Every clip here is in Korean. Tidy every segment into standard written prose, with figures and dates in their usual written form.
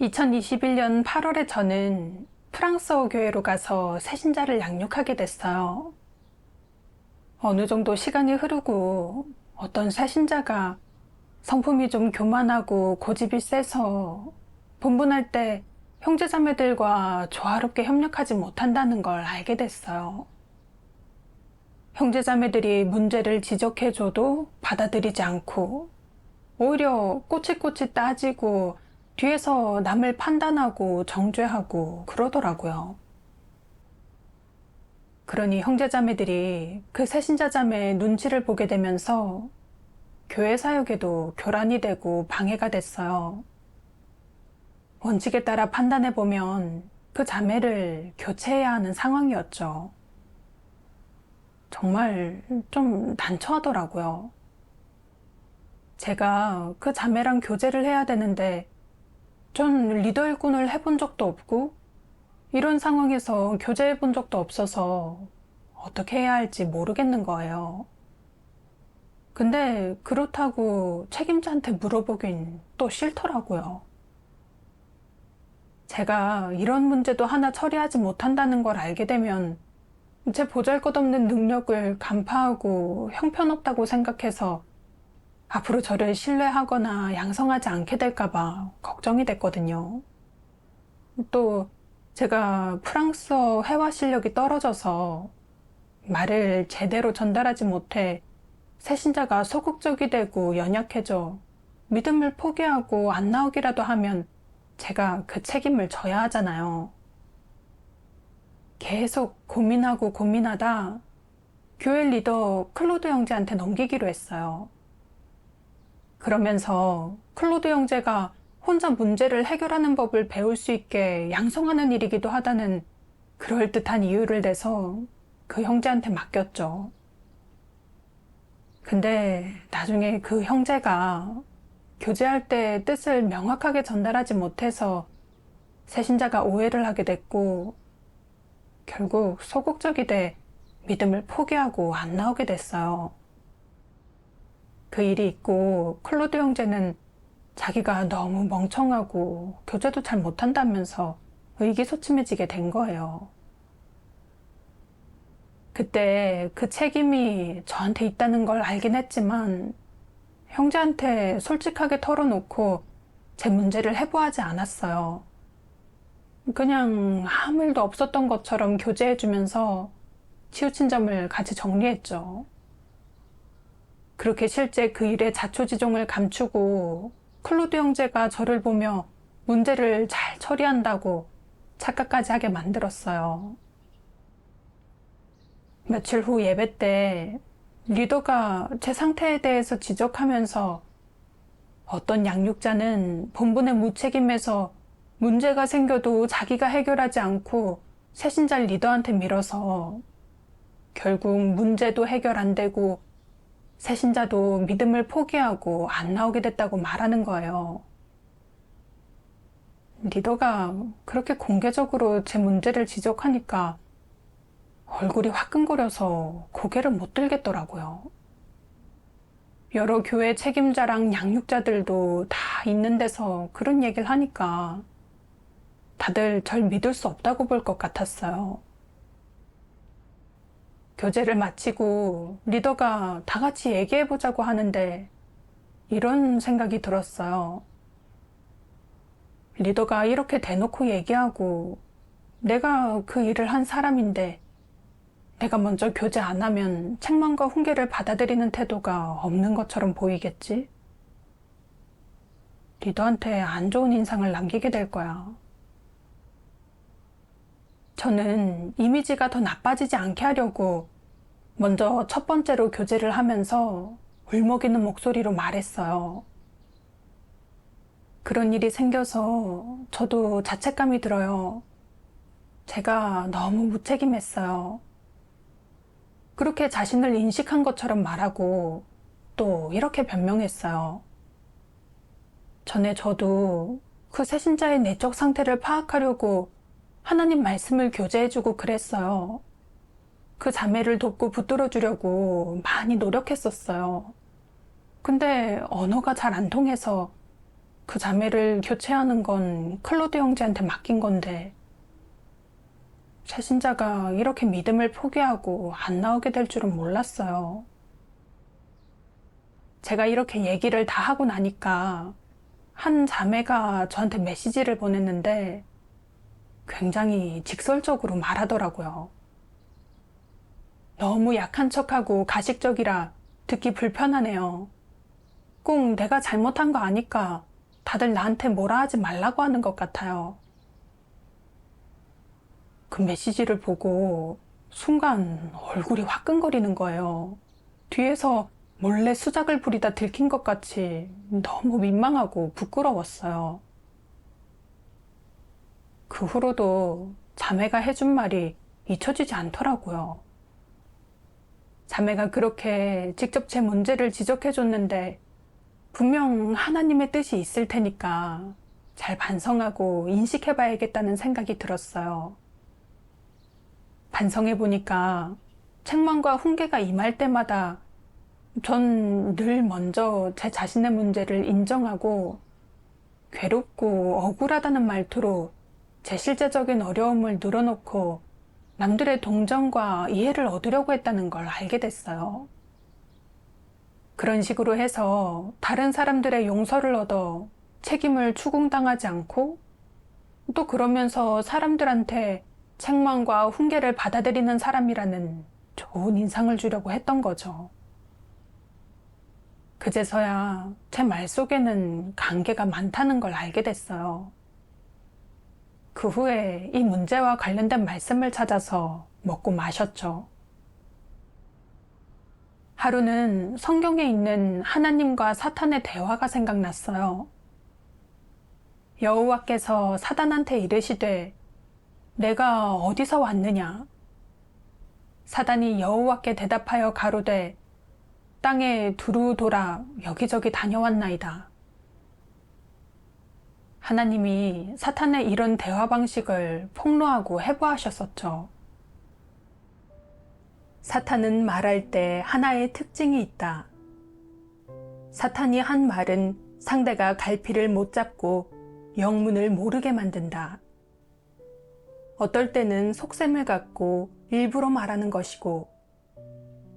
2021년 8월에 저는 프랑스어 교회로 가서 새신자를 양육하게 됐어요. 어느 정도 시간이 흐르고 어떤 새신자가 성품이 좀 교만하고 고집이 세서 분분할 때 형제자매들과 조화롭게 협력하지 못한다는 걸 알게 됐어요. 형제자매들이 문제를 지적해줘도 받아들이지 않고 오히려 꼬치꼬치 따지고 뒤에서 남을 판단하고 정죄하고 그러더라고요. 그러니 형제자매들이 그 새신자자매의 눈치를 보게 되면서 교회 사역에도 교란이 되고 방해가 됐어요. 원칙에 따라 판단해보면 그 자매를 교체해야 하는 상황이었죠. 정말 좀 난처하더라고요. 제가 그 자매랑 교제를 해야 되는데 전 리더 일꾼을 해본 적도 없고 이런 상황에서 교제해 본 적도 없어서 어떻게 해야 할지 모르겠는 거예요. 근데 그렇다고 책임자한테 물어보긴 또 싫더라고요. 제가 이런 문제도 하나 처리하지 못한다는 걸 알게 되면 제 보잘것없는 능력을 간파하고 형편없다고 생각해서 앞으로 저를 신뢰하거나 양성하지 않게 될까봐 걱정이 됐거든요. 또 제가 프랑스어 회화 실력이 떨어져서 말을 제대로 전달하지 못해 새신자가 소극적이 되고 연약해져 믿음을 포기하고 안 나오기라도 하면 제가 그 책임을 져야 하잖아요. 계속 고민하고 고민하다 교회 리더 클로드 형제한테 넘기기로 했어요. 그러면서 클로드 형제가 혼자 문제를 해결하는 법을 배울 수 있게 양성하는 일이기도 하다는 그럴듯한 이유를 대서 그 형제한테 맡겼죠. 근데 나중에 그 형제가 교제할 때 뜻을 명확하게 전달하지 못해서 새신자가 오해를 하게 됐고 결국 소극적이 돼 믿음을 포기하고 안 나오게 됐어요. 그 일이 있고 클로드 형제는 자기가 너무 멍청하고 교제도 잘 못한다면서 의기소침해지게 된 거예요. 그때 그 책임이 저한테 있다는 걸 알긴 했지만 형제한테 솔직하게 털어놓고 제 문제를 해부하지 않았어요. 그냥 아무 일도 없었던 것처럼 교제해주면서 치우친 점을 같이 정리했죠. 그렇게 실제 그 일의 자초지종을 감추고 클로드 형제가 저를 보며 문제를 잘 처리한다고 착각까지 하게 만들었어요. 며칠 후 예배 때 리더가 제 상태에 대해서 지적하면서 어떤 양육자는 본분의 무책임에서 문제가 생겨도 자기가 해결하지 않고 새신자 리더한테 밀어서 결국 문제도 해결 안 되고 새신자도 믿음을 포기하고 안 나오게 됐다고 말하는 거예요. 리더가 그렇게 공개적으로 제 문제를 지적하니까 얼굴이 화끈거려서 고개를 못 들겠더라고요. 여러 교회 책임자랑 양육자들도 다 있는 데서 그런 얘기를 하니까 다들 절 믿을 수 없다고 볼 것 같았어요. 교제를 마치고 리더가 다 같이 얘기해보자고 하는데 이런 생각이 들었어요. 리더가 이렇게 대놓고 얘기하고 내가 그 일을 한 사람인데 내가 먼저 교제 안 하면 책망과 훈계를 받아들이는 태도가 없는 것처럼 보이겠지? 리더한테 안 좋은 인상을 남기게 될 거야. 저는 이미지가 더 나빠지지 않게 하려고 먼저 첫 번째로 교제를 하면서 울먹이는 목소리로 말했어요. 그런 일이 생겨서 저도 자책감이 들어요. 제가 너무 무책임했어요. 그렇게 자신을 인식한 것처럼 말하고 또 이렇게 변명했어요. 전에 저도 그 새신자의 내적 상태를 파악하려고 하나님 말씀을 교제해주고 그랬어요. 그 자매를 돕고 붙들어주려고 많이 노력했었어요. 근데 언어가 잘 안 통해서 그 자매를 교체하는 건 클로드 형제한테 맡긴 건데 새신자가 이렇게 믿음을 포기하고 안 나오게 될 줄은 몰랐어요. 제가 이렇게 얘기를 다 하고 나니까 한 자매가 저한테 메시지를 보냈는데 굉장히 직설적으로 말하더라고요. 너무 약한 척하고 가식적이라 듣기 불편하네요. 꼭 내가 잘못한 거 아니까 다들 나한테 뭐라 하지 말라고 하는 것 같아요. 그 메시지를 보고 순간 얼굴이 화끈거리는 거예요. 뒤에서 몰래 수작을 부리다 들킨 것 같이 너무 민망하고 부끄러웠어요. 그 후로도 자매가 해준 말이 잊혀지지 않더라고요. 자매가 그렇게 직접 제 문제를 지적해줬는데 분명 하나님의 뜻이 있을 테니까 잘 반성하고 인식해봐야겠다는 생각이 들었어요. 반성해보니까 책망과 훈계가 임할 때마다 전 늘 먼저 제 자신의 문제를 인정하고 괴롭고 억울하다는 말투로 제 실제적인 어려움을 늘어놓고 남들의 동정과 이해를 얻으려고 했다는 걸 알게 됐어요. 그런 식으로 해서 다른 사람들의 용서를 얻어 책임을 추궁당하지 않고 또 그러면서 사람들한테 책망과 훈계를 받아들이는 사람이라는 좋은 인상을 주려고 했던 거죠. 그제서야 제 말 속에는 관계가 많다는 걸 알게 됐어요. 그 후에 이 문제와 관련된 말씀을 찾아서 먹고 마셨죠. 하루는 성경에 있는 하나님과 사탄의 대화가 생각났어요. 여호와께서 사단한테 이르시되 내가 어디서 왔느냐? 사단이 여호와께 대답하여 가로되 땅에 두루 돌아 여기저기 다녀왔나이다. 하나님이 사탄의 이런 대화 방식을 폭로하고 해부하셨었죠. 사탄은 말할 때 하나의 특징이 있다. 사탄이 한 말은 상대가 갈피를 못 잡고 영문을 모르게 만든다. 어떨 때는 속셈을 갖고 일부러 말하는 것이고,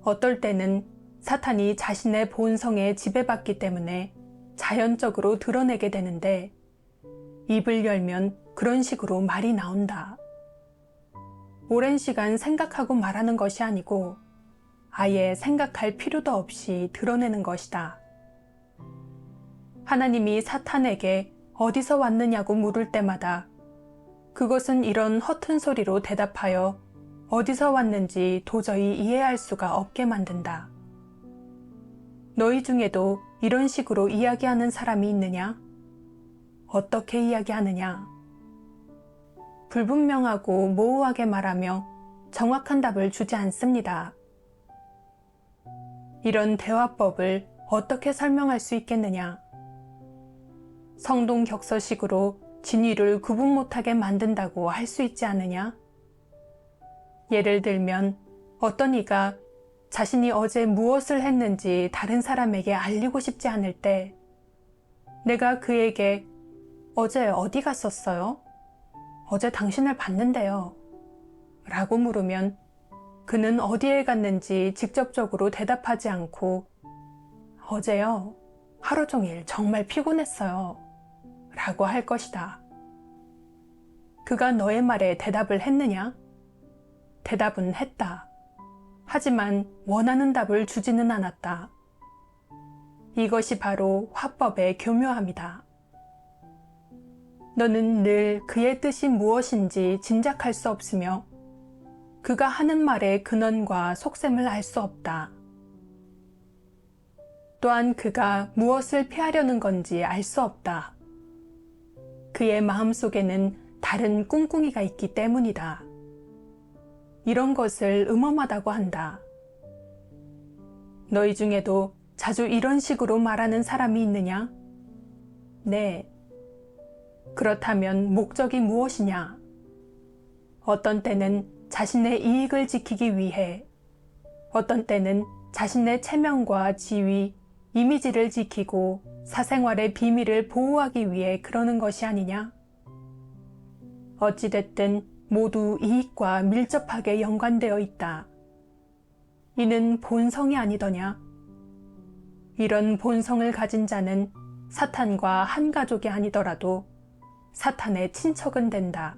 어떨 때는 사탄이 자신의 본성에 지배받기 때문에 자연적으로 드러내게 되는데, 입을 열면 그런 식으로 말이 나온다. 오랜 시간 생각하고 말하는 것이 아니고 아예 생각할 필요도 없이 드러내는 것이다. 하나님이 사탄에게 어디서 왔느냐고 물을 때마다 그것은 이런 허튼 소리로 대답하여 어디서 왔는지 도저히 이해할 수가 없게 만든다. 너희 중에도 이런 식으로 이야기하는 사람이 있느냐? 어떻게 이야기하느냐? 불분명하고 모호하게 말하며 정확한 답을 주지 않습니다. 이런 대화법을 어떻게 설명할 수 있겠느냐? 성동격서식으로 진위를 구분 못하게 만든다고 할 수 있지 않느냐? 예를 들면 어떤 이가 자신이 어제 무엇을 했는지 다른 사람에게 알리고 싶지 않을 때 내가 그에게 어제 어디 갔었어요? 어제 당신을 봤는데요. 라고 물으면 그는 어디에 갔는지 직접적으로 대답하지 않고 어제요. 하루 종일 정말 피곤했어요. 라고 할 것이다. 그가 너의 말에 대답을 했느냐? 대답은 했다. 하지만 원하는 답을 주지는 않았다. 이것이 바로 화법의 교묘함이다. 너는 늘 그의 뜻이 무엇인지 짐작할 수 없으며 그가 하는 말의 근원과 속셈을 알 수 없다. 또한 그가 무엇을 피하려는 건지 알 수 없다. 그의 마음속에는 다른 꿍꿍이가 있기 때문이다. 이런 것을 음험하다고 한다. 너희 중에도 자주 이런 식으로 말하는 사람이 있느냐? 네. 그렇다면 목적이 무엇이냐? 어떤 때는 자신의 이익을 지키기 위해, 어떤 때는 자신의 체면과 지위, 이미지를 지키고 사생활의 비밀을 보호하기 위해 그러는 것이 아니냐? 어찌됐든 모두 이익과 밀접하게 연관되어 있다. 이는 본성이 아니더냐? 이런 본성을 가진 자는 사탄과 한 가족이 아니더라도 사탄의 친척은 된다.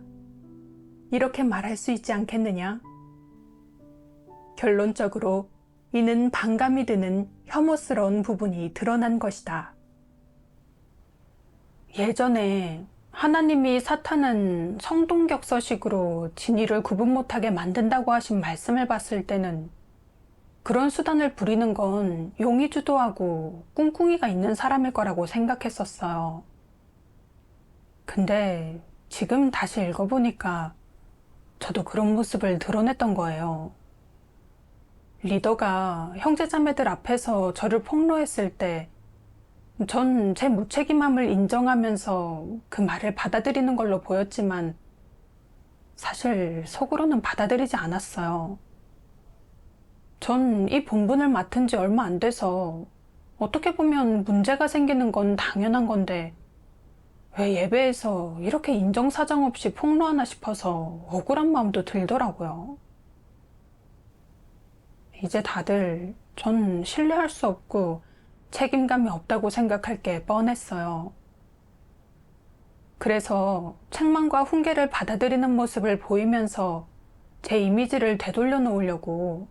이렇게 말할 수 있지 않겠느냐? 결론적으로 이는 반감이 드는 혐오스러운 부분이 드러난 것이다. 예전에 하나님이 사탄은 성동격서식으로 진위를 구분 못하게 만든다고 하신 말씀을 봤을 때는 그런 수단을 부리는 건 용이 주도하고 꿍꿍이가 있는 사람일 거라고 생각했었어요. 근데 지금 다시 읽어보니까 저도 그런 모습을 드러냈던 거예요. 리더가 형제자매들 앞에서 저를 폭로했을 때 전 제 무책임함을 인정하면서 그 말을 받아들이는 걸로 보였지만 사실 속으로는 받아들이지 않았어요. 전 이 본분을 맡은 지 얼마 안 돼서 어떻게 보면 문제가 생기는 건 당연한 건데 왜 예배에서 이렇게 인정사정 없이 폭로하나 싶어서 억울한 마음도 들더라고요. 이제 다들 전 신뢰할 수 없고 책임감이 없다고 생각할 게 뻔했어요. 그래서 책망과 훈계를 받아들이는 모습을 보이면서 제 이미지를 되돌려 놓으려고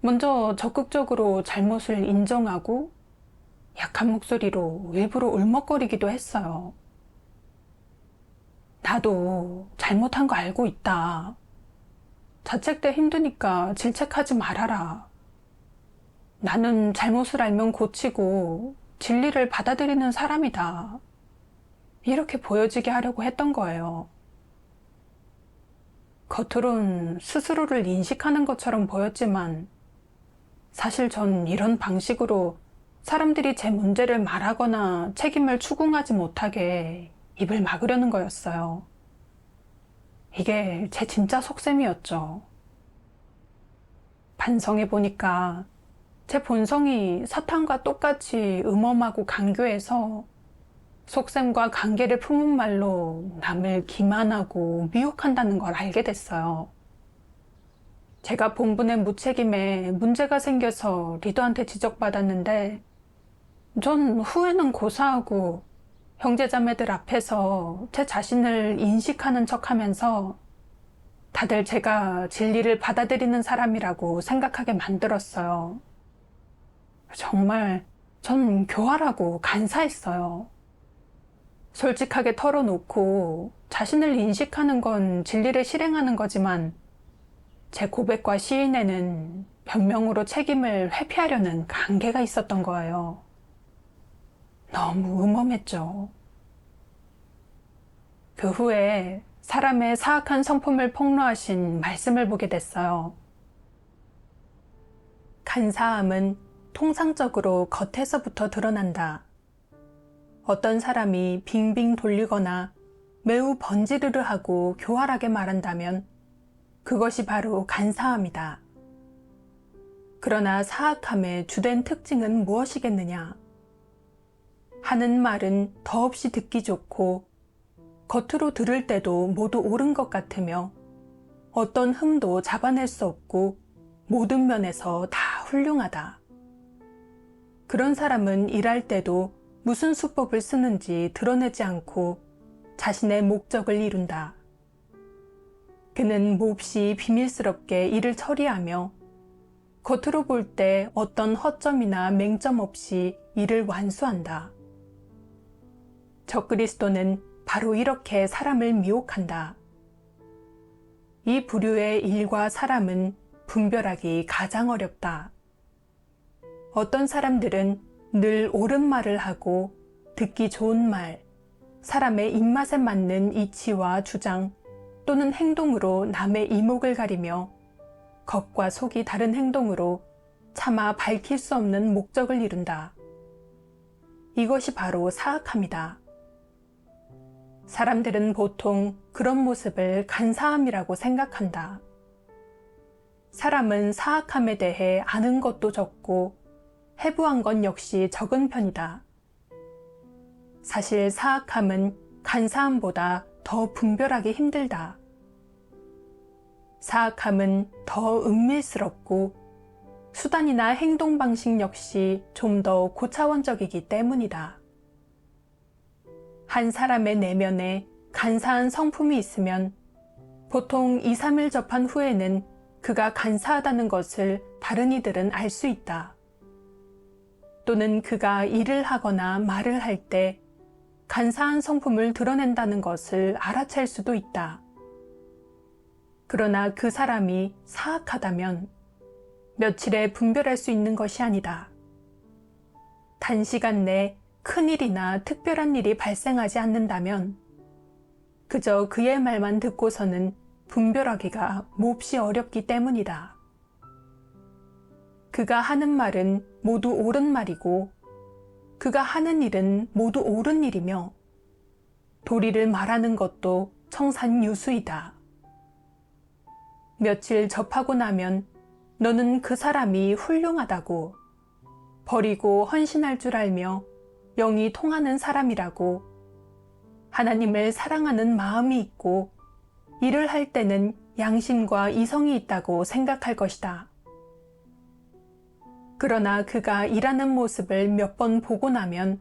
먼저 적극적으로 잘못을 인정하고 약한 목소리로 일부러 울먹거리기도 했어요. 나도 잘못한 거 알고 있다. 자책 때 힘드니까 질책하지 말아라. 나는 잘못을 알면 고치고 진리를 받아들이는 사람이다. 이렇게 보여지게 하려고 했던 거예요. 겉으론 스스로를 인식하는 것처럼 보였지만 사실 전 이런 방식으로 사람들이 제 문제를 말하거나 책임을 추궁하지 못하게 입을 막으려는 거였어요. 이게 제 진짜 속셈이었죠. 반성해보니까 제 본성이 사탄과 똑같이 음험하고 간교해서 속셈과 관계를 품은 말로 남을 기만하고 미혹한다는 걸 알게 됐어요. 제가 본분의 무책임에 문제가 생겨서 리더한테 지적받았는데 전 후회는 고사하고 형제자매들 앞에서 제 자신을 인식하는 척하면서 다들 제가 진리를 받아들이는 사람이라고 생각하게 만들었어요. 정말 전 교활하고 간사했어요. 솔직하게 털어놓고 자신을 인식하는 건 진리를 실행하는 거지만 제 고백과 시인에는 변명으로 책임을 회피하려는 관계가 있었던 거예요. 너무 음험했죠. 그 후에 사람의 사악한 성품을 폭로하신 말씀을 보게 됐어요. 간사함은 통상적으로 겉에서부터 드러난다. 어떤 사람이 빙빙 돌리거나 매우 번지르르하고 교활하게 말한다면 그것이 바로 간사함이다. 그러나 사악함의 주된 특징은 무엇이겠느냐? 하는 말은 더없이 듣기 좋고 겉으로 들을 때도 모두 옳은 것 같으며 어떤 흠도 잡아낼 수 없고 모든 면에서 다 훌륭하다. 그런 사람은 일할 때도 무슨 수법을 쓰는지 드러내지 않고 자신의 목적을 이룬다. 그는 몹시 비밀스럽게 일을 처리하며 겉으로 볼 때 어떤 허점이나 맹점 없이 일을 완수한다. 적그리스도는 바로 이렇게 사람을 미혹한다. 이 부류의 일과 사람은 분별하기 가장 어렵다. 어떤 사람들은 늘 옳은 말을 하고 듣기 좋은 말, 사람의 입맛에 맞는 이치와 주장 또는 행동으로 남의 이목을 가리며 겉과 속이 다른 행동으로 차마 밝힐 수 없는 목적을 이룬다. 이것이 바로 사악함이다. 사람들은 보통 그런 모습을 간사함이라고 생각한다. 사람은 사악함에 대해 아는 것도 적고 해부한 건 역시 적은 편이다. 사실 사악함은 간사함보다 더 분별하기 힘들다. 사악함은 더 은밀스럽고 수단이나 행동 방식 역시 좀 더 고차원적이기 때문이다. 한 사람의 내면에 간사한 성품이 있으면 보통 2, 3일 접한 후에는 그가 간사하다는 것을 다른 이들은 알 수 있다. 또는 그가 일을 하거나 말을 할 때 간사한 성품을 드러낸다는 것을 알아챌 수도 있다. 그러나 그 사람이 사악하다면 며칠에 분별할 수 있는 것이 아니다. 단시간 내 큰일이나 특별한 일이 발생하지 않는다면 그저 그의 말만 듣고서는 분별하기가 몹시 어렵기 때문이다. 그가 하는 말은 모두 옳은 말이고 그가 하는 일은 모두 옳은 일이며 도리를 말하는 것도 청산유수이다. 며칠 접하고 나면 너는 그 사람이 훌륭하다고, 버리고 헌신할 줄 알며 영이 통하는 사람이라고, 하나님을 사랑하는 마음이 있고 일을 할 때는 양심과 이성이 있다고 생각할 것이다. 그러나 그가 일하는 모습을 몇 번 보고 나면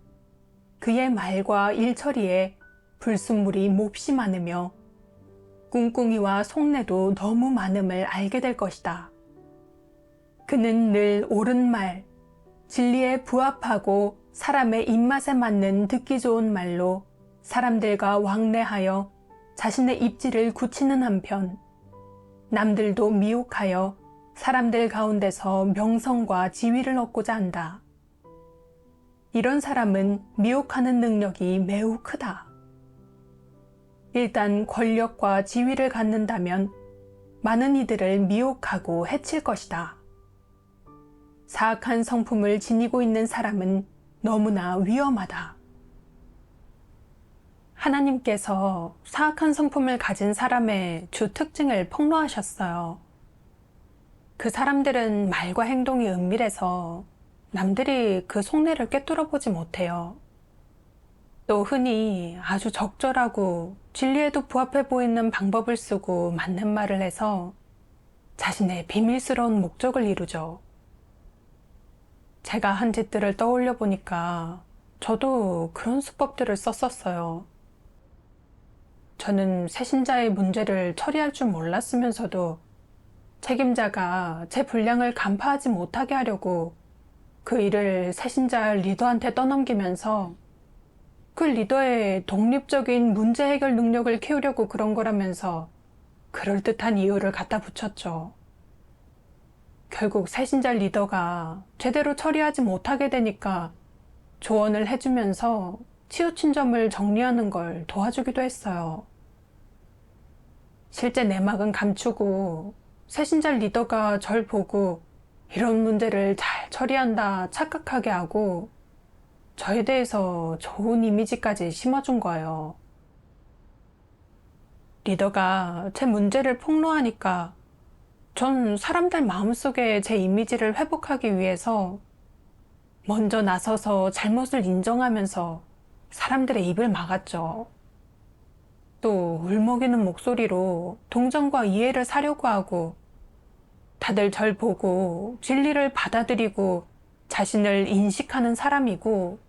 그의 말과 일처리에 불순물이 몹시 많으며 꿍꿍이와 속내도 너무 많음을 알게 될 것이다. 그는 늘 옳은 말, 진리에 부합하고 사람의 입맛에 맞는 듣기 좋은 말로 사람들과 왕래하여 자신의 입지를 굳히는 한편 남들도 미혹하여 사람들 가운데서 명성과 지위를 얻고자 한다. 이런 사람은 미혹하는 능력이 매우 크다. 일단 권력과 지위를 갖는다면 많은 이들을 미혹하고 해칠 것이다. 사악한 성품을 지니고 있는 사람은 너무나 위험하다. 하나님께서 사악한 성품을 가진 사람의 주 특징을 폭로하셨어요. 그 사람들은 말과 행동이 은밀해서 남들이 그 속내를 꿰뚫어 보지 못해요. 또 흔히 아주 적절하고 진리에도 부합해 보이는 방법을 쓰고 맞는 말을 해서 자신의 비밀스러운 목적을 이루죠. 제가 한 짓들을 떠올려 보니까 저도 그런 수법들을 썼었어요. 저는 새신자의 문제를 처리할 줄 몰랐으면서도 책임자가 제 분량을 간파하지 못하게 하려고 그 일을 새신자 리더한테 떠넘기면서 그 리더의 독립적인 문제 해결 능력을 키우려고 그런 거라면서 그럴듯한 이유를 갖다 붙였죠. 결국 새신자 리더가 제대로 처리하지 못하게 되니까 조언을 해주면서 치우친 점을 정리하는 걸 도와주기도 했어요. 실제 내막은 감추고 새신자 리더가 절 보고 이런 문제를 잘 처리한다 착각하게 하고 저에 대해서 좋은 이미지까지 심어준 거예요. 리더가 제 문제를 폭로하니까 전 사람들 마음속에 제 이미지를 회복하기 위해서 먼저 나서서 잘못을 인정하면서 사람들의 입을 막았죠. 또 울먹이는 목소리로 동정과 이해를 사려고 하고 다들 절 보고 진리를 받아들이고 자신을 인식하는 사람이고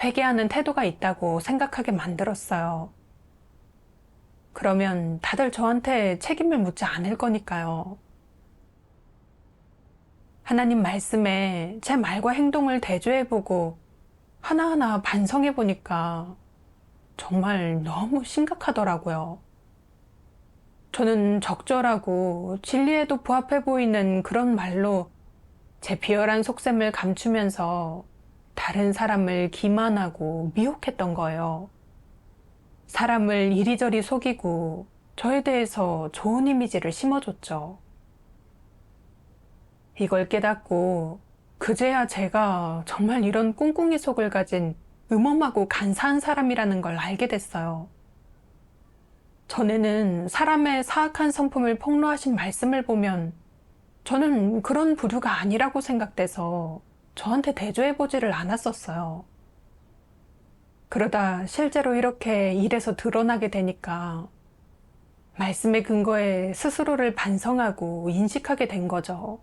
회개하는 태도가 있다고 생각하게 만들었어요. 그러면 다들 저한테 책임을 묻지 않을 거니까요. 하나님 말씀에 제 말과 행동을 대조해보고 하나하나 반성해보니까 정말 너무 심각하더라고요. 저는 적절하고 진리에도 부합해 보이는 그런 말로 제 비열한 속셈을 감추면서 다른 사람을 기만하고 미혹했던 거예요. 사람을 이리저리 속이고 저에 대해서 좋은 이미지를 심어줬죠. 이걸 깨닫고 그제야 제가 정말 이런 꿍꿍이 속을 가진 음험하고 간사한 사람이라는 걸 알게 됐어요. 전에는 사람의 사악한 성품을 폭로하신 말씀을 보면 저는 그런 부류가 아니라고 생각돼서 저한테 대조해보지를 않았었어요. 그러다 실제로 이렇게 일에서 드러나게 되니까 말씀의 근거에 스스로를 반성하고 인식하게 된 거죠.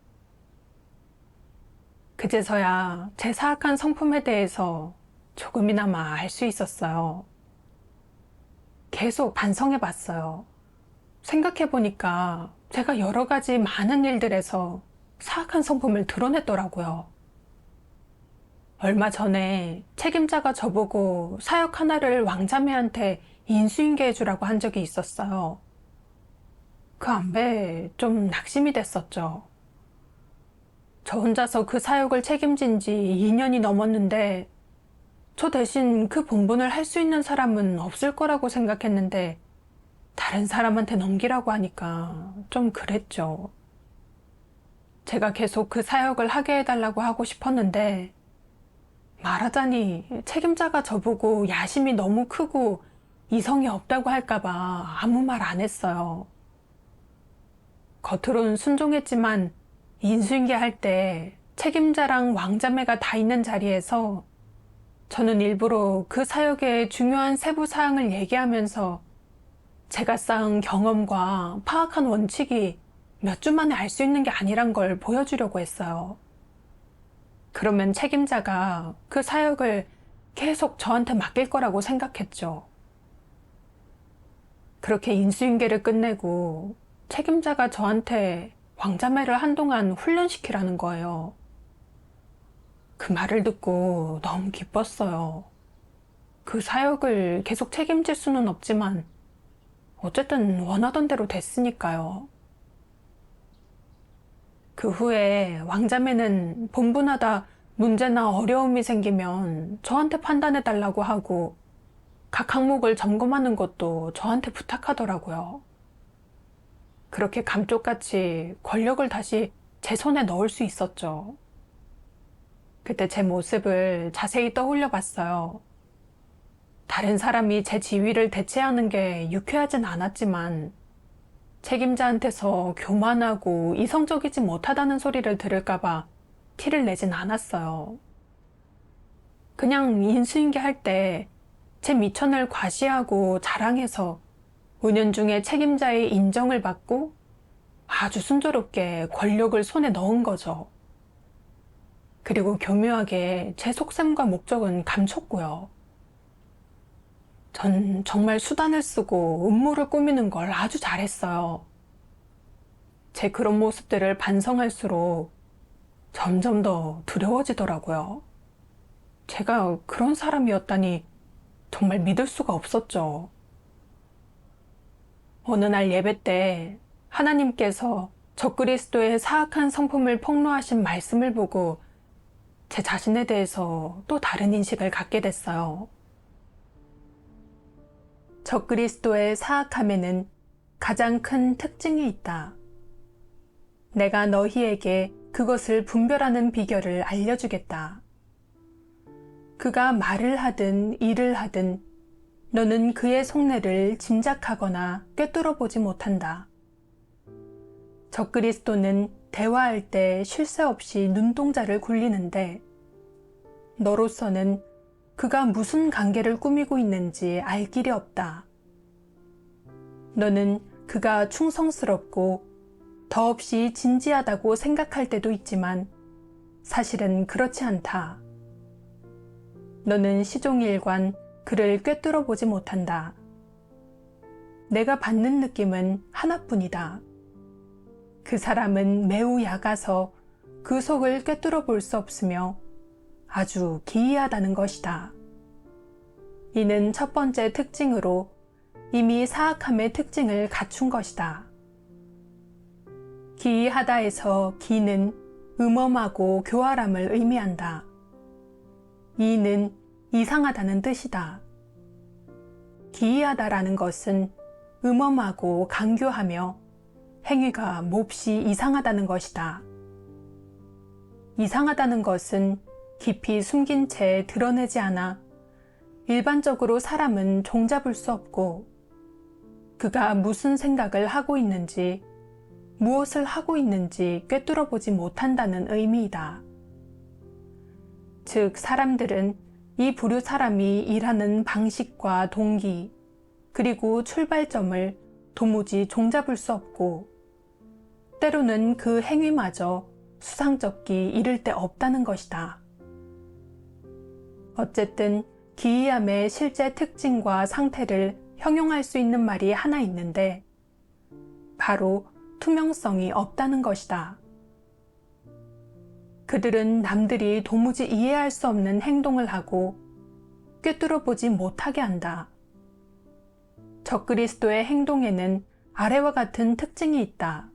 그제서야 제 사악한 성품에 대해서 조금이나마 알 수 있었어요. 계속 반성해 봤어요. 생각해 보니까 제가 여러 가지 많은 일들에서 사악한 성품을 드러냈더라고요. 얼마 전에 책임자가 저보고 사역 하나를 왕자매한테 인수인계해 주라고 한 적이 있었어요. 그 안배에 좀 낙심이 됐었죠. 저 혼자서 그 사역을 책임진 지 2년이 넘었는데 저 대신 그 본분을 할 수 있는 사람은 없을 거라고 생각했는데 다른 사람한테 넘기라고 하니까 좀 그랬죠. 제가 계속 그 사역을 하게 해달라고 하고 싶었는데 말하자니 책임자가 저보고 야심이 너무 크고 이성이 없다고 할까봐 아무 말 안 했어요. 겉으론 순종했지만 인수인계 할 때 책임자랑 왕자매가 다 있는 자리에서 저는 일부러 그 사역의 중요한 세부 사항을 얘기하면서 제가 쌓은 경험과 파악한 원칙이 몇 주 만에 알 수 있는 게 아니란 걸 보여주려고 했어요. 그러면 책임자가 그 사역을 계속 저한테 맡길 거라고 생각했죠. 그렇게 인수인계를 끝내고 책임자가 저한테 왕자매를 한동안 훈련시키라는 거예요. 그 말을 듣고 너무 기뻤어요. 그 사역을 계속 책임질 수는 없지만 어쨌든 원하던 대로 됐으니까요. 그 후에 왕자매는 본분하다 문제나 어려움이 생기면 저한테 판단해달라고 하고 각 항목을 점검하는 것도 저한테 부탁하더라고요. 그렇게 감쪽같이 권력을 다시 제 손에 넣을 수 있었죠. 그때 제 모습을 자세히 떠올려 봤어요. 다른 사람이 제 지위를 대체하는 게 유쾌하진 않았지만 책임자한테서 교만하고 이성적이지 못하다는 소리를 들을까봐 티를 내진 않았어요. 그냥 인수인계 할 때 제 미천을 과시하고 자랑해서 은연중에 책임자의 인정을 받고 아주 순조롭게 권력을 손에 넣은 거죠. 그리고 교묘하게 제 속셈과 목적은 감췄고요. 전 정말 수단을 쓰고 음모를 꾸미는 걸 아주 잘했어요. 제 그런 모습들을 반성할수록 점점 더 두려워지더라고요. 제가 그런 사람이었다니 정말 믿을 수가 없었죠. 어느 날 예배 때 하나님께서 적그리스도의 사악한 성품을 폭로하신 말씀을 보고 제 자신에 대해서 또 다른 인식을 갖게 됐어요. 적그리스도의 사악함에는 가장 큰 특징이 있다. 내가 너희에게 그것을 분별하는 비결을 알려주겠다. 그가 말을 하든 일을 하든 너는 그의 속내를 짐작하거나 꿰뚫어 보지 못한다. 적그리스도는 대화할 때 쉴 새 없이 눈동자를 굴리는데 너로서는 그가 무슨 관계를 꾸미고 있는지 알 길이 없다. 너는 그가 충성스럽고 더없이 진지하다고 생각할 때도 있지만 사실은 그렇지 않다. 너는 시종일관 그를 꿰뚫어 보지 못한다. 내가 받는 느낌은 하나뿐이다. 그 사람은 매우 약아서 그 속을 꿰뚫어 볼 수 없으며 아주 기이하다는 것이다. 이는 첫 번째 특징으로 이미 사악함의 특징을 갖춘 것이다. 기이하다에서 기는 음험하고 교활함을 의미한다. 이는 이상하다는 뜻이다. 기이하다라는 것은 음험하고 간교하며 행위가 몹시 이상하다는 것이다. 이상하다는 것은 깊이 숨긴 채 드러내지 않아 일반적으로 사람은 종잡을 수 없고 그가 무슨 생각을 하고 있는지 무엇을 하고 있는지 꿰뚫어 보지 못한다는 의미이다. 즉 사람들은 이 부류 사람이 일하는 방식과 동기, 그리고 출발점을 도무지 종잡을 수 없고, 때로는 그 행위마저 수상쩍기 이를 데 없다는 것이다. 어쨌든 기이함의 실제 특징과 상태를 형용할 수 있는 말이 하나 있는데, 바로 투명성이 없다는 것이다. 그들은 남들이 도무지 이해할 수 없는 행동을 하고 꿰뚫어 보지 못하게 한다. 적그리스도의 행동에는 아래와 같은 특징이 있다.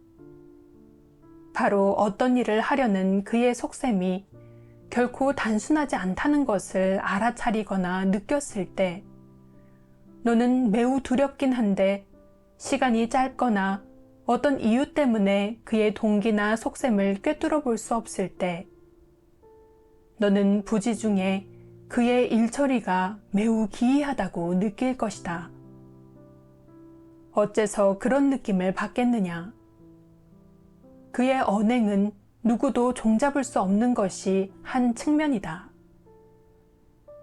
바로 어떤 일을 하려는 그의 속셈이 결코 단순하지 않다는 것을 알아차리거나 느꼈을 때, 너는 매우 두렵긴 한데 시간이 짧거나 어떤 이유 때문에 그의 동기나 속셈을 꿰뚫어 볼 수 없을 때, 너는 부지 중에 그의 일처리가 매우 기이하다고 느낄 것이다. 어째서 그런 느낌을 받겠느냐? 그의 언행은 누구도 종잡을 수 없는 것이 한 측면이다.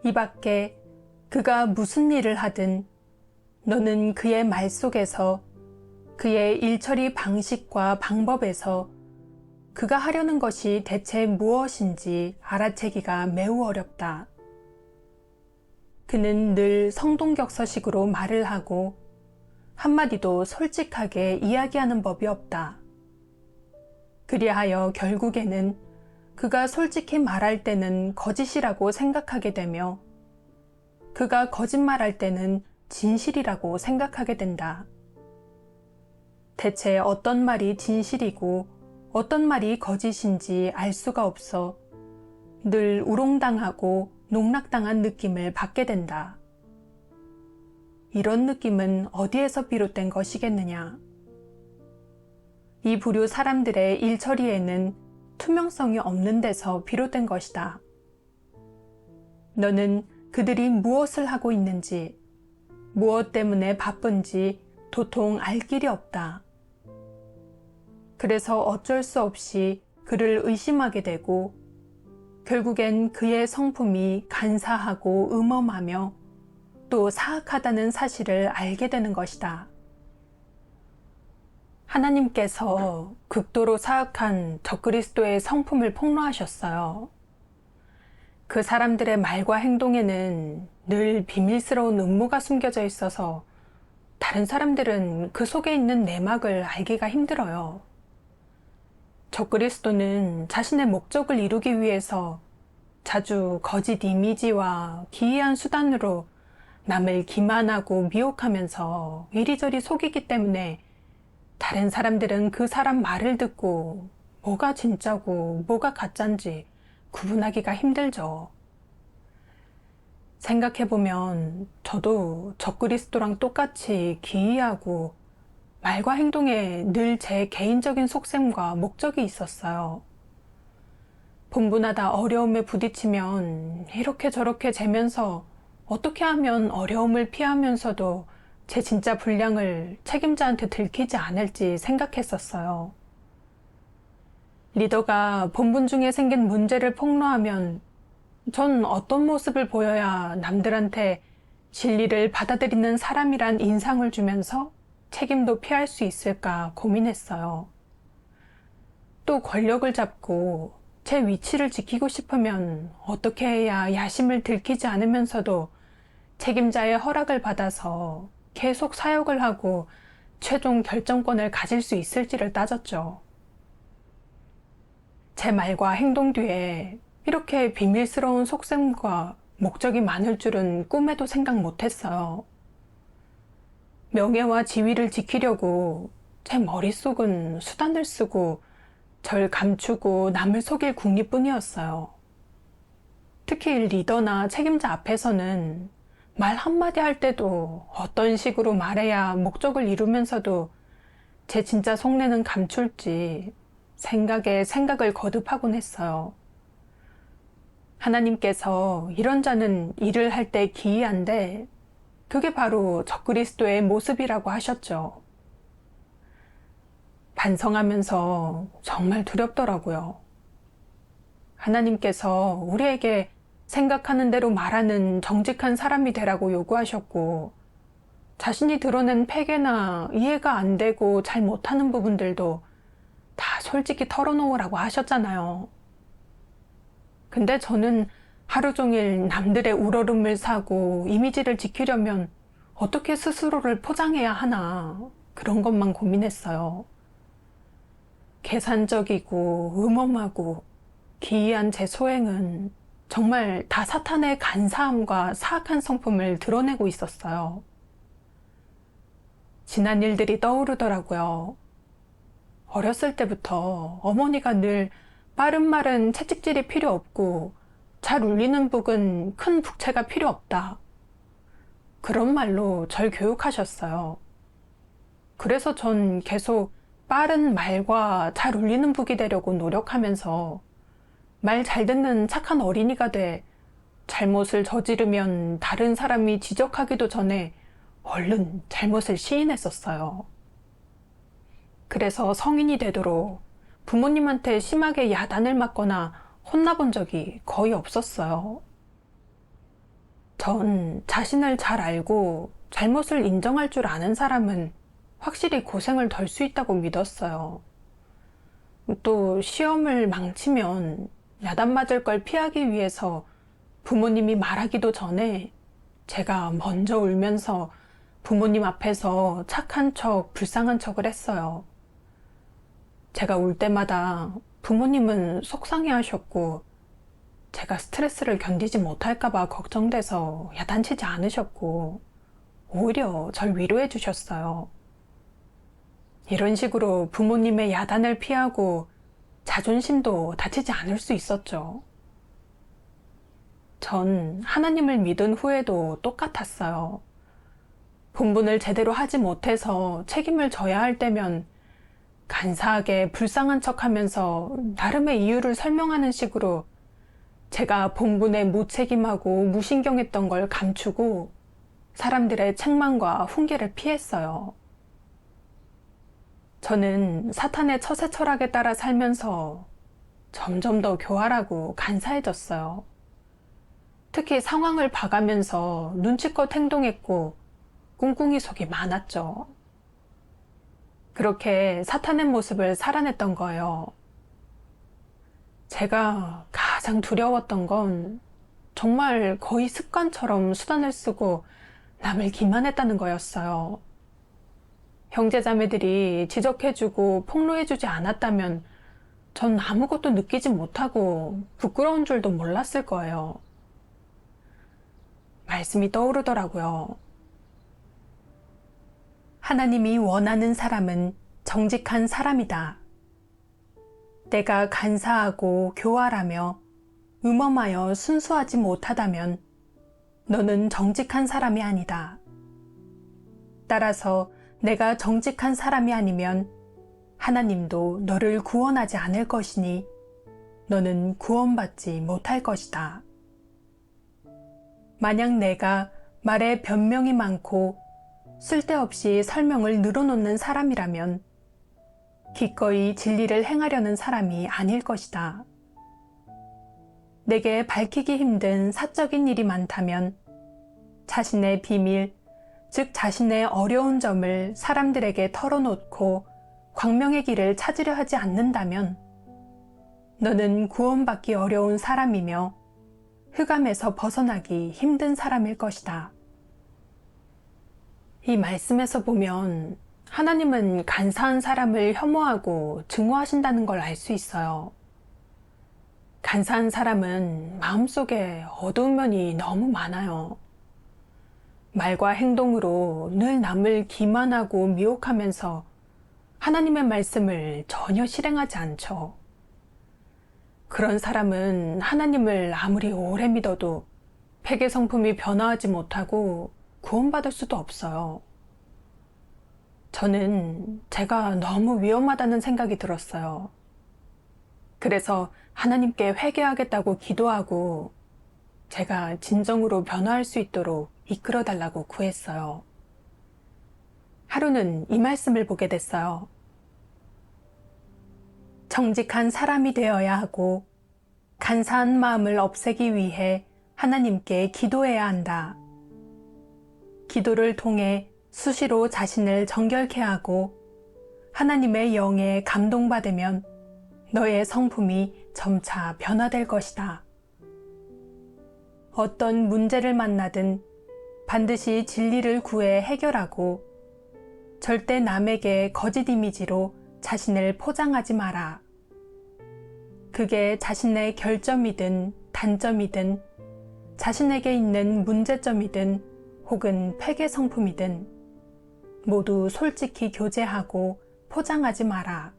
이 밖에 그가 무슨 일을 하든 너는 그의 말 속에서, 그의 일처리 방식과 방법에서 그가 하려는 것이 대체 무엇인지 알아채기가 매우 어렵다. 그는 늘 성동격서식으로 말을 하고 한마디도 솔직하게 이야기하는 법이 없다. 그리하여 결국에는 그가 솔직히 말할 때는 거짓이라고 생각하게 되며, 그가 거짓말할 때는 진실이라고 생각하게 된다. 대체 어떤 말이 진실이고 어떤 말이 거짓인지 알 수가 없어 늘 우롱당하고 농락당한 느낌을 받게 된다. 이런 느낌은 어디에서 비롯된 것이겠느냐? 이 부류 사람들의 일처리에는 투명성이 없는 데서 비롯된 것이다. 너는 그들이 무엇을 하고 있는지, 무엇 때문에 바쁜지 도통 알 길이 없다. 그래서 어쩔 수 없이 그를 의심하게 되고, 결국엔 그의 성품이 간사하고 음험하며 또 사악하다는 사실을 알게 되는 것이다. 하나님께서 극도로 사악한 적그리스도의 성품을 폭로하셨어요. 그 사람들의 말과 행동에는 늘 비밀스러운 음모가 숨겨져 있어서 다른 사람들은 그 속에 있는 내막을 알기가 힘들어요. 적그리스도는 자신의 목적을 이루기 위해서 자주 거짓 이미지와 기이한 수단으로 남을 기만하고 미혹하면서 이리저리 속이기 때문에 다른 사람들은 그 사람 말을 듣고 뭐가 진짜고 뭐가 가짜인지 구분하기가 힘들죠. 생각해보면 저도 적그리스도랑 똑같이 기이하고 말과 행동에 늘 제 개인적인 속셈과 목적이 있었어요. 분분하다 어려움에 부딪히면 이렇게 저렇게 재면서 어떻게 하면 어려움을 피하면서도 제 진짜 분량을 책임자한테 들키지 않을지 생각했었어요. 리더가 본분 중에 생긴 문제를 폭로하면 전 어떤 모습을 보여야 남들한테 진리를 받아들이는 사람이란 인상을 주면서 책임도 피할 수 있을까 고민했어요. 또 권력을 잡고 제 위치를 지키고 싶으면 어떻게 해야 야심을 들키지 않으면서도 책임자의 허락을 받아서 계속 사역을 하고 최종 결정권을 가질 수 있을지를 따졌죠. 제 말과 행동 뒤에 이렇게 비밀스러운 속셈과 목적이 많을 줄은 꿈에도 생각 못했어요. 명예와 지위를 지키려고 제 머릿속은 수단을 쓰고 절 감추고 남을 속일 궁리뿐이었어요. 특히 리더나 책임자 앞에서는 말 한마디 할 때도 어떤 식으로 말해야 목적을 이루면서도 제 진짜 속내는 감출지 생각에 생각을 거듭하곤 했어요. 하나님께서 이런 자는 일을 할 때 기이한데 그게 바로 적그리스도의 모습이라고 하셨죠. 반성하면서 정말 두렵더라고요. 하나님께서 우리에게 생각하는 대로 말하는 정직한 사람이 되라고 요구하셨고, 자신이 드러낸 폐괴나 이해가 안 되고 잘 못하는 부분들도 다 솔직히 털어놓으라고 하셨잖아요. 근데 저는 하루 종일 남들의 우러름을 사고 이미지를 지키려면 어떻게 스스로를 포장해야 하나, 그런 것만 고민했어요. 계산적이고 음험하고 기이한 제 소행은 정말 다 사탄의 간사함과 사악한 성품을 드러내고 있었어요. 지난 일들이 떠오르더라고요. 어렸을 때부터 어머니가 늘 빠른 말은 채찍질이 필요 없고 잘 울리는 북은 큰 북채가 필요 없다, 그런 말로 절 교육하셨어요. 그래서 전 계속 빠른 말과 잘 울리는 북이 되려고 노력하면서 말 잘 듣는 착한 어린이가 돼 잘못을 저지르면 다른 사람이 지적하기도 전에 얼른 잘못을 시인했었어요. 그래서 성인이 되도록 부모님한테 심하게 야단을 맞거나 혼나본 적이 거의 없었어요. 전 자신을 잘 알고 잘못을 인정할 줄 아는 사람은 확실히 고생을 덜 수 있다고 믿었어요. 또 시험을 망치면 야단 맞을 걸 피하기 위해서 부모님이 말하기도 전에 제가 먼저 울면서 부모님 앞에서 착한 척, 불쌍한 척을 했어요. 제가 울 때마다 부모님은 속상해 하셨고, 제가 스트레스를 견디지 못할까봐 걱정돼서 야단치지 않으셨고, 오히려 절 위로해 주셨어요. 이런 식으로 부모님의 야단을 피하고 자존심도 다치지 않을 수 있었죠. 전 하나님을 믿은 후에도 똑같았어요. 본분을 제대로 하지 못해서 책임을 져야 할 때면 간사하게 불쌍한 척하면서 나름의 이유를 설명하는 식으로 제가 본분에 무책임하고 무신경했던 걸 감추고 사람들의 책망과 훈계를 피했어요. 저는 사탄의 처세 철학에 따라 살면서 점점 더 교활하고 간사해졌어요. 특히 상황을 봐가면서 눈치껏 행동했고 꿍꿍이 속이 많았죠. 그렇게 사탄의 모습을 살아냈던 거예요. 제가 가장 두려웠던 건 정말 거의 습관처럼 수단을 쓰고 남을 기만했다는 거였어요. 형제자매들이 지적해주고 폭로해주지 않았다면 전 아무것도 느끼지 못하고 부끄러운 줄도 몰랐을 거예요. 말씀이 떠오르더라고요. 하나님이 원하는 사람은 정직한 사람이다. 내가 간사하고 교활하며 음험하여 순수하지 못하다면 너는 정직한 사람이 아니다. 따라서 내가 정직한 사람이 아니면 하나님도 너를 구원하지 않을 것이니 너는 구원받지 못할 것이다. 만약 내가 말에 변명이 많고 쓸데없이 설명을 늘어놓는 사람이라면 기꺼이 진리를 행하려는 사람이 아닐 것이다. 내게 밝히기 힘든 사적인 일이 많다면 자신의 비밀, 즉 자신의 어려운 점을 사람들에게 털어놓고 광명의 길을 찾으려 하지 않는다면 너는 구원받기 어려운 사람이며 흑암에서 벗어나기 힘든 사람일 것이다. 이 말씀에서 보면 하나님은 간사한 사람을 혐오하고 증오하신다는 걸 알 수 있어요. 간사한 사람은 마음속에 어두운 면이 너무 많아요. 말과 행동으로 늘 남을 기만하고 미혹하면서 하나님의 말씀을 전혀 실행하지 않죠. 그런 사람은 하나님을 아무리 오래 믿어도 폐괴 성품이 변화하지 못하고 구원받을 수도 없어요. 저는 제가 너무 위험하다는 생각이 들었어요. 그래서 하나님께 회개하겠다고 기도하고 제가 진정으로 변화할 수 있도록 이끌어 달라고 구했어요. 하루는 이 말씀을 보게 됐어요. 정직한 사람이 되어야 하고 간사한 마음을 없애기 위해 하나님께 기도해야 한다. 기도를 통해 수시로 자신을 정결케 하고 하나님의 영에 감동받으면 너의 성품이 점차 변화될 것이다. 어떤 문제를 만나든 반드시 진리를 구해 해결하고 절대 남에게 거짓 이미지로 자신을 포장하지 마라. 그게 자신의 결점이든 단점이든 자신에게 있는 문제점이든 혹은 폐괴 성품이든 모두 솔직히 교제하고 포장하지 마라.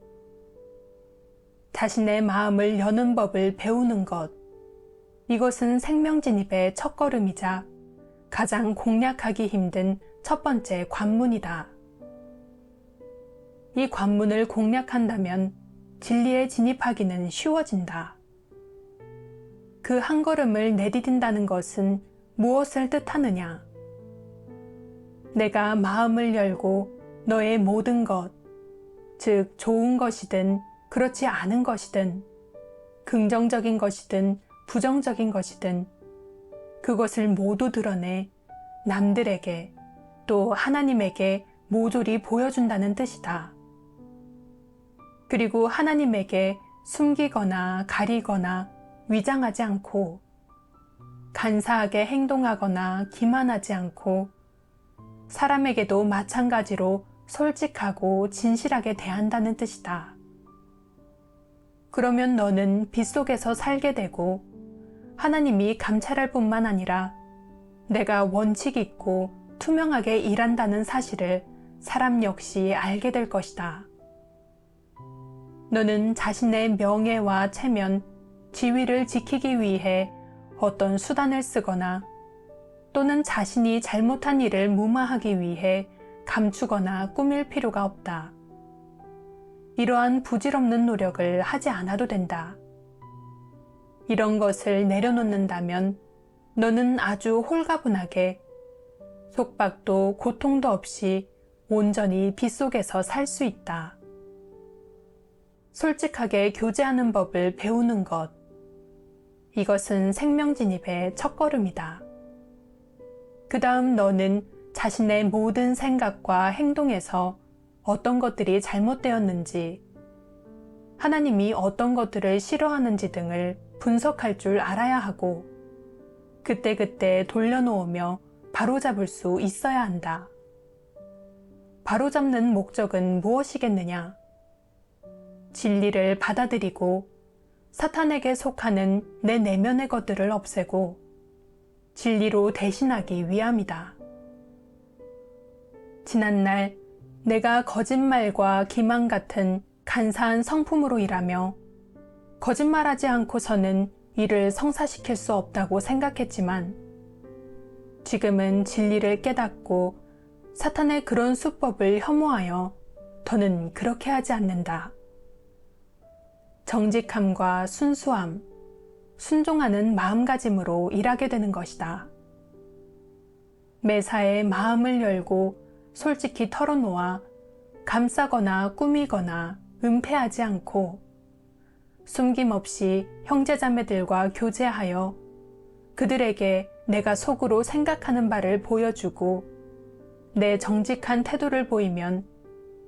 자신의 마음을 여는 법을 배우는 것, 이것은 생명 진입의 첫걸음이자 가장 공략하기 힘든 첫 번째 관문이다. 이 관문을 공략한다면 진리에 진입하기는 쉬워진다. 그 한 걸음을 내디딘다는 것은 무엇을 뜻하느냐? 내가 마음을 열고 너의 모든 것, 즉 좋은 것이든 그렇지 않은 것이든 긍정적인 것이든 부정적인 것이든 그것을 모두 드러내 남들에게 또 하나님에게 모조리 보여준다는 뜻이다. 그리고 하나님에게 숨기거나 가리거나 위장하지 않고 간사하게 행동하거나 기만하지 않고 사람에게도 마찬가지로 솔직하고 진실하게 대한다는 뜻이다. 그러면 너는 빛 속에서 살게 되고 하나님이 감찰할 뿐만 아니라 내가 원칙 있고 투명하게 일한다는 사실을 사람 역시 알게 될 것이다. 너는 자신의 명예와 체면, 지위를 지키기 위해 어떤 수단을 쓰거나 또는 자신이 잘못한 일을 무마하기 위해 감추거나 꾸밀 필요가 없다. 이러한 부질없는 노력을 하지 않아도 된다. 이런 것을 내려놓는다면 너는 아주 홀가분하게 속박도 고통도 없이 온전히 빛 속에서 살 수 있다. 솔직하게 교제하는 법을 배우는 것, 이것은 생명 진입의 첫걸음이다. 그 다음 너는 자신의 모든 생각과 행동에서 어떤 것들이 잘못되었는지, 하나님이 어떤 것들을 싫어하는지 등을 분석할 줄 알아야 하고 그때그때 돌려놓으며 바로잡을 수 있어야 한다. 바로잡는 목적은 무엇이겠느냐? 진리를 받아들이고 사탄에게 속하는 내 내면의 것들을 없애고 진리로 대신하기 위함이다. 지난날 내가 거짓말과 기만 같은 간사한 성품으로 일하며 거짓말하지 않고서는 일을 성사시킬 수 없다고 생각했지만 지금은 진리를 깨닫고 사탄의 그런 수법을 혐오하여 더는 그렇게 하지 않는다. 정직함과 순수함, 순종하는 마음가짐으로 일하게 되는 것이다. 매사에 마음을 열고 솔직히 털어놓아 감싸거나 꾸미거나 은폐하지 않고 숨김없이 형제자매들과 교제하여 그들에게 내가 속으로 생각하는 바를 보여주고 내 정직한 태도를 보이면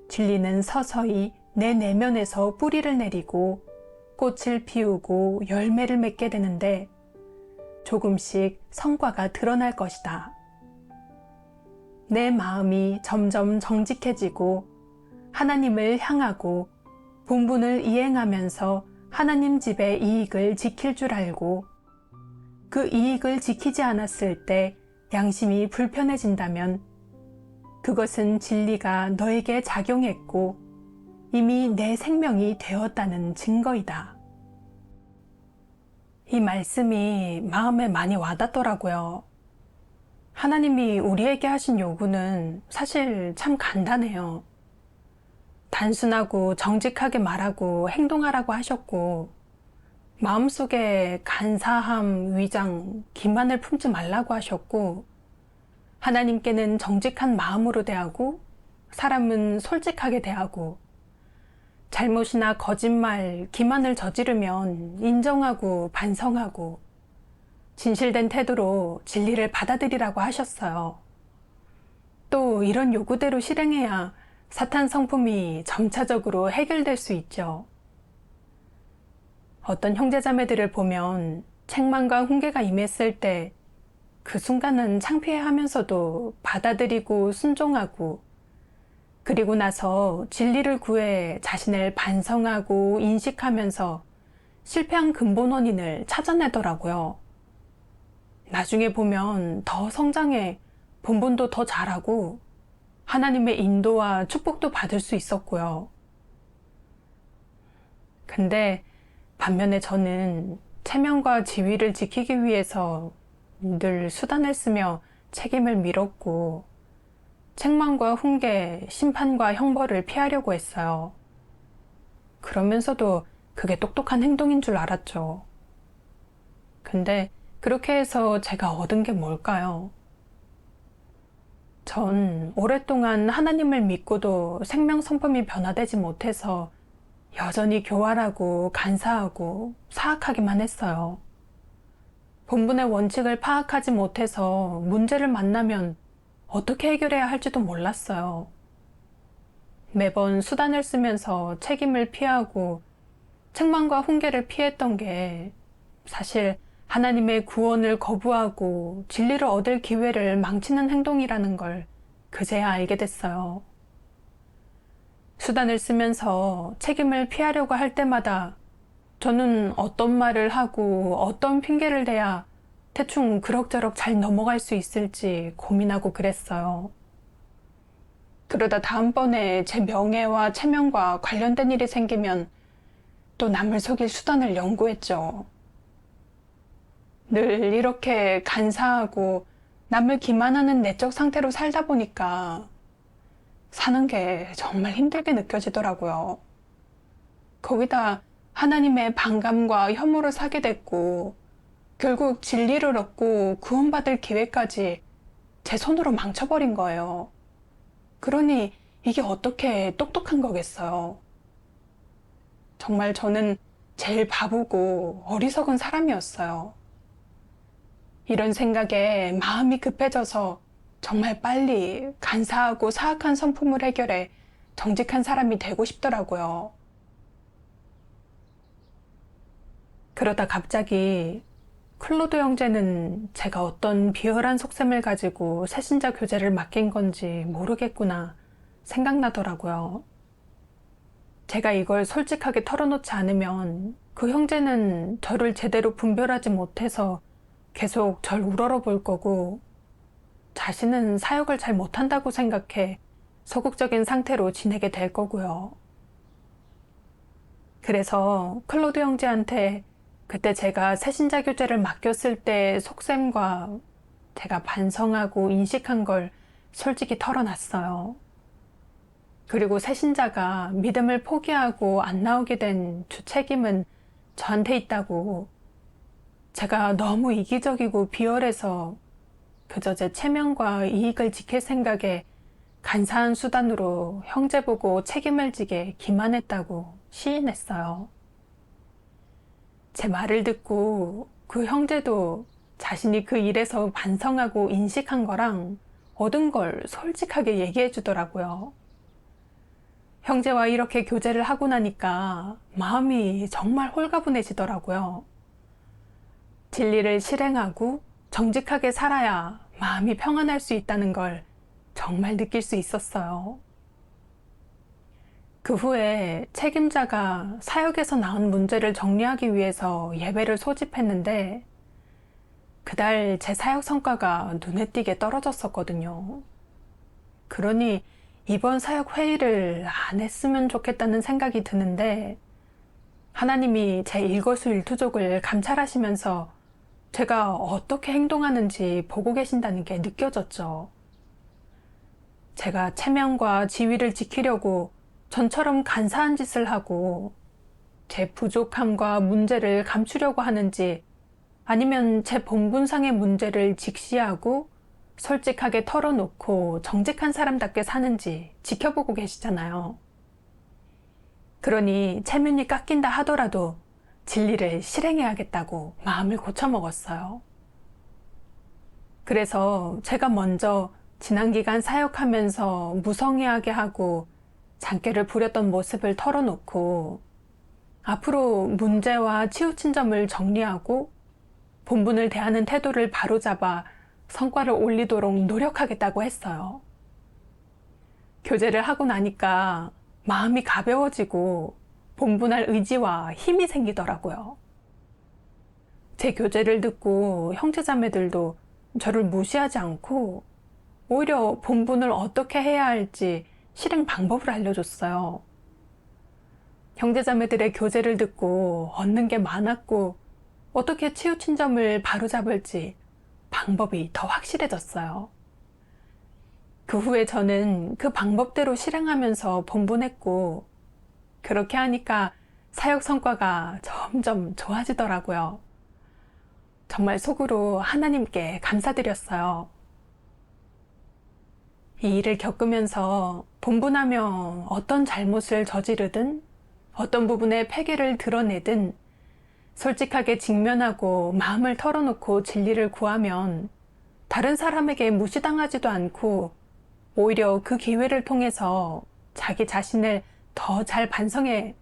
진리는 서서히 내 내면에서 뿌리를 내리고 꽃을 피우고 열매를 맺게 되는데 조금씩 성과가 드러날 것이다. 내 마음이 점점 정직해지고 하나님을 향하고 본분을 이행하면서 하나님 집의 이익을 지킬 줄 알고 그 이익을 지키지 않았을 때 양심이 불편해진다면 그것은 진리가 너에게 작용했고 이미 내 생명이 되었다는 증거이다. 이 말씀이 마음에 많이 와닿더라고요. 하나님이 우리에게 하신 요구는 사실 참 간단해요. 단순하고 정직하게 말하고 행동하라고 하셨고 마음속에 간사함, 위장, 기만을 품지 말라고 하셨고 하나님께는 정직한 마음으로 대하고 사람은 솔직하게 대하고 잘못이나 거짓말, 기만을 저지르면 인정하고 반성하고 진실된 태도로 진리를 받아들이라고 하셨어요. 또 이런 요구대로 실행해야 사탄 성품이 점차적으로 해결될 수 있죠. 어떤 형제자매들을 보면 책망과 훈계가 임했을 때 그 순간은 창피해하면서도 받아들이고 순종하고, 그리고 나서 진리를 구해 자신을 반성하고 인식하면서 실패한 근본 원인을 찾아내더라고요. 나중에 보면 더 성장해 본분도 더 잘하고 하나님의 인도와 축복도 받을 수 있었고요. 근데 반면에 저는 체면과 지위를 지키기 위해서 늘 수단을 쓰며 책임을 밀었고, 책망과 훈계, 심판과 형벌을 피하려고 했어요. 그러면서도 그게 똑똑한 행동인 줄 알았죠. 근데 그렇게 해서 제가 얻은 게 뭘까요? 전 오랫동안 하나님을 믿고도 생명 성품이 변화되지 못해서 여전히 교활하고 간사하고 사악하기만 했어요. 본분의 원칙을 파악하지 못해서 문제를 만나면 어떻게 해결해야 할지도 몰랐어요. 매번 수단을 쓰면서 책임을 피하고 책망과 훈계를 피했던 게 사실 하나님의 구원을 거부하고 진리를 얻을 기회를 망치는 행동이라는 걸 그제야 알게 됐어요. 수단을 쓰면서 책임을 피하려고 할 때마다 저는 어떤 말을 하고 어떤 핑계를 대야 대충 그럭저럭 잘 넘어갈 수 있을지 고민하고 그랬어요. 그러다 다음번에 제 명예와 체면과 관련된 일이 생기면 또 남을 속일 수단을 연구했죠. 늘 이렇게 간사하고 남을 기만하는 내적 상태로 살다 보니까 사는 게 정말 힘들게 느껴지더라고요. 거기다 하나님의 반감과 혐오를 사게 됐고, 결국 진리를 얻고 구원받을 기회까지 제 손으로 망쳐버린 거예요. 그러니 이게 어떻게 똑똑한 거겠어요. 정말 저는 제일 바보고 어리석은 사람이었어요. 이런 생각에 마음이 급해져서 정말 빨리 간사하고 사악한 성품을 해결해 정직한 사람이 되고 싶더라고요. 그러다 갑자기 클로드 형제는 제가 어떤 비열한 속셈을 가지고 새신자 교제를 맡긴 건지 모르겠구나 생각나더라고요. 제가 이걸 솔직하게 털어놓지 않으면 그 형제는 저를 제대로 분별하지 못해서 계속 절 우러러 볼 거고, 자신은 사역을 잘 못한다고 생각해 소극적인 상태로 지내게 될 거고요. 그래서 클로드 형제한테 그때 제가 새신자 교제를 맡겼을 때 속셈과 제가 반성하고 인식한 걸 솔직히 털어놨어요. 그리고 새신자가 믿음을 포기하고 안 나오게 된 주 책임은 저한테 있다고, 제가 너무 이기적이고 비열해서 그저 제 체면과 이익을 지킬 생각에 간사한 수단으로 형제 보고 책임을 지게 기만했다고 시인했어요. 제 말을 듣고 그 형제도 자신이 그 일에서 반성하고 인식한 거랑 얻은 걸 솔직하게 얘기해 주더라고요. 형제와 이렇게 교제를 하고 나니까 마음이 정말 홀가분해지더라고요. 진리를 실행하고 정직하게 살아야 마음이 평안할 수 있다는 걸 정말 느낄 수 있었어요. 그 후에 책임자가 사역에서 나온 문제를 정리하기 위해서 예배를 소집했는데, 그달 제 사역 성과가 눈에 띄게 떨어졌었거든요. 그러니 이번 사역 회의를 안 했으면 좋겠다는 생각이 드는데, 하나님이 제 일거수일투족을 감찰하시면서 제가 어떻게 행동하는지 보고 계신다는 게 느껴졌죠. 제가 체면과 지위를 지키려고 전처럼 간사한 짓을 하고 제 부족함과 문제를 감추려고 하는지, 아니면 제 본분상의 문제를 직시하고 솔직하게 털어놓고 정직한 사람답게 사는지 지켜보고 계시잖아요. 그러니 체면이 깎인다 하더라도 진리를 실행해야겠다고 마음을 고쳐먹었어요. 그래서 제가 먼저 지난 기간 사역하면서 무성의하게 하고 장깨를 부렸던 모습을 털어놓고 앞으로 문제와 치우친 점을 정리하고 본분을 대하는 태도를 바로잡아 성과를 올리도록 노력하겠다고 했어요. 교제를 하고 나니까 마음이 가벼워지고 본분할 의지와 힘이 생기더라고요. 제 교제를 듣고 형제자매들도 저를 무시하지 않고 오히려 본분을 어떻게 해야 할지 실행 방법을 알려줬어요. 형제자매들의 교제를 듣고 얻는 게 많았고 어떻게 치우친 점을 바로잡을지 방법이 더 확실해졌어요. 그 후에 저는 그 방법대로 실행하면서 본분했고 그렇게 하니까 사역 성과가 점점 좋아지더라고요. 정말 속으로 하나님께 감사드렸어요. 이 일을 겪으면서 본분하며 어떤 잘못을 저지르든 어떤 부분에 폐괴를 드러내든 솔직하게 직면하고 마음을 털어놓고 진리를 구하면 다른 사람에게 무시당하지도 않고 오히려 그 기회를 통해서 자기 자신을 더 잘 반성해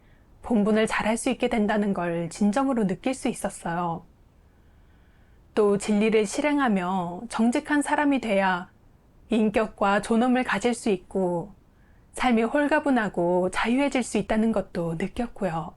본분을 잘할 수 있게 된다는 걸 진정으로 느낄 수 있었어요. 또 진리를 실행하며 정직한 사람이 돼야 인격과 존엄을 가질 수 있고 삶이 홀가분하고 자유해질 수 있다는 것도 느꼈고요.